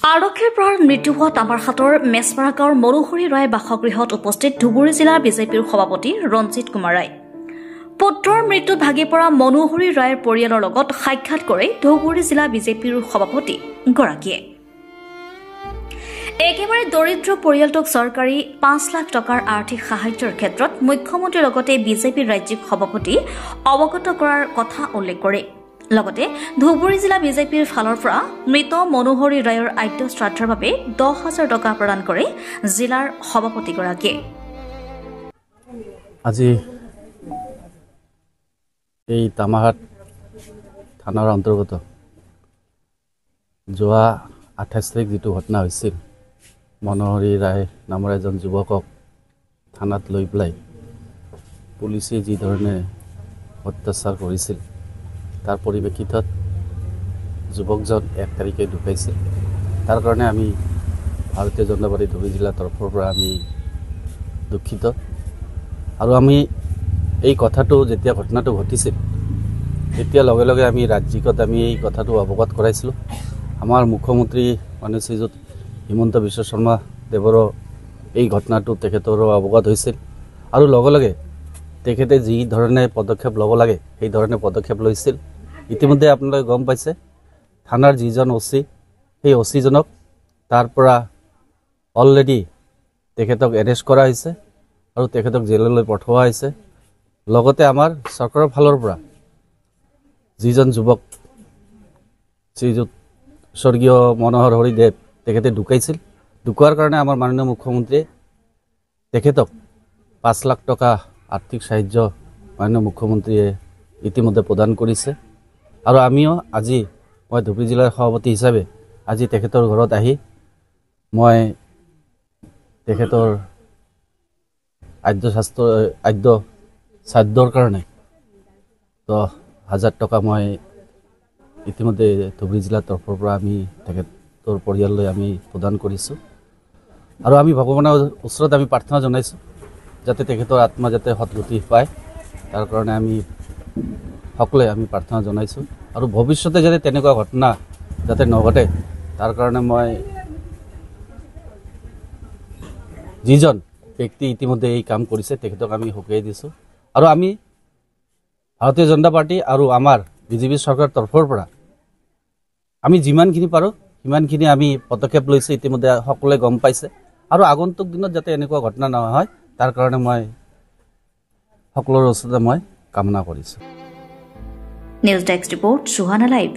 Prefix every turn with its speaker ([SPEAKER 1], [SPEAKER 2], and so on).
[SPEAKER 1] আৰক্ষীৰ পৰা মৃত্যু হোৱা তামাৰহাটৰ মেছপাৰা গাঁৱৰ মনোহৰী ৰায় বাসগৃহত উপস্থিত ধুবুৰী জিলা বিজেপিৰ সভাপতি ৰঞ্জিত কুমাৰ ৰায়। পুত্ৰৰ মৃত্যুত ভাগি পৰা মনোহৰী ৰায়ৰ পৰিয়ালৰ লগত সাক্ষাৎ কৰে ধুবুৰী জিলা বিজেপিৰ সভাপতি গৰাকীয়ে। একেবাৰে দৰিদ্ৰ পৰিয়ালটোক চৰকাৰী ৫ লাখ টকাৰ আৰ্থিক সাহায্যৰ ক্ষেত্ৰত মুখ্যমন্ত্ৰীৰ লগতে বিজেপিৰ ৰাজ্যিক সভাপতি অৱগত কৰাৰ কথা উল্লেখ কৰে। লগতে ধুবুৰী জিলা বিজেপিৰ ফালৰ পৰা মৃত মনোহৰী ৰায়ৰ আদ্য শ্ৰাদ্ধৰ বাবে ১০,০০০ টকা প্ৰদান কৰে জিলাৰ সভাপতিগৰাকীয়ে।
[SPEAKER 2] আজি এই তামাহাট থানাৰ অন্তৰ্গত যোৱা ২৮ তাৰিখ যিটো ঘটনা হৈছিল, মনোহৰী ৰায় নামৰ এজন যুৱকক থানাত লৈ পেলাই পুলিচে যি ধৰণে অত্যাচাৰ কৰিছিল, তাৰ পৰিপ্ৰেক্ষিতত যুৱকজন ১ তাৰিখে ঢুকাইছিল। তাৰ কাৰণে আমি ভাৰতীয় জনতা পাৰ্টি ধুবুৰী জিলাৰ তৰফৰ পৰা আমি দুখিত। আৰু আমি এই কথাটো যেতিয়া ঘটনাটো ঘটিছিল, তেতিয়া লগে লগে আমি ৰাজ্যিকত আমি এই কথাটো অৱগত কৰাইছিলোঁ। আমাৰ মুখ্যমন্ত্ৰী মাননীয় শ্ৰীযুত হিমন্ত বিশ্ব শৰ্মা দেৱৰো এই ঘটনাটো তেখেতৰো অৱগত হৈছিল। আৰু লগে লগে তেখেতে যি ধৰণে পদক্ষেপ ল'ব লাগে সেই ধৰণে পদক্ষেপ লৈছিল। ইতিমধ্যে আপোনালোকে গম পাইছে, থানাৰ যিজন অচি, সেই অচিজনক তাৰ পৰা অলৰেডি তেখেতক এৰেষ্ট কৰা হৈছে আৰু তেখেতক জেললৈ পঠোৱা হৈছে। লগতে আমাৰ চৰকাৰৰ ফালৰ পৰা যিজন যুৱক শ্ৰীযুত স্বৰ্গীয় মনোহৰ হৰিদেৱ তেখেতে ঢুকাইছিল, ঢুকোৱাৰ কাৰণে আমাৰ মাননীয় মুখ্যমন্ত্ৰীয়ে তেখেতক ৫ লাখ টকা আৰ্থিক সাহায্য মাননীয় মুখ্যমন্ত্ৰীয়ে ইতিমধ্যে প্ৰদান কৰিছে। আৰু আমিও আজি মই ধুবুৰী জিলাৰ সভাপতি হিচাপে আজি তেখেতৰ ঘৰত আহি মই তেখেতৰ আদ্য শ্ৰাদ্ধৰ কাৰণে ১০,০০০ টকা মই ইতিমধ্যে ধুবুৰী জিলাৰ তৰফৰ পৰা আমি তেখেতৰ পৰিয়াললৈ আমি প্ৰদান কৰিছোঁ। আৰু আমি ভগৱানৰ ওচৰত আমি প্ৰাৰ্থনা জনাইছোঁ যাতে তেখেতৰ আত্মা যাতে সদ্গতি পায়, তাৰ কাৰণে আমি সকলোৱে আমি প্ৰাৰ্থনা জনাইছোঁ। আৰু ভৱিষ্যতে যাতে তেনেকুৱা ঘটনা যাতে নঘটে, তাৰ কাৰণে মই যিজন ব্যক্তি ইতিমধ্যে এই কাম কৰিছে তেখেতক আমি সকীয়াই দিছোঁ। আৰু আমি ভাৰতীয় জনতা পাৰ্টি আৰু আমাৰ বিজেপি চৰকাৰৰ তৰফৰ পৰা আমি যিমানখিনি পাৰোঁ সিমানখিনি আমি পদক্ষেপ লৈছোঁ। ইতিমধ্যে সকলোৱে গম পাইছে। আৰু আগন্তুক দিনত যাতে এনেকুৱা ঘটনা নহয়, তাৰ কাৰণে মই সকলোৰে ওচৰতে মই কামনা কৰিছোঁ।
[SPEAKER 1] News desk report, Suhana live.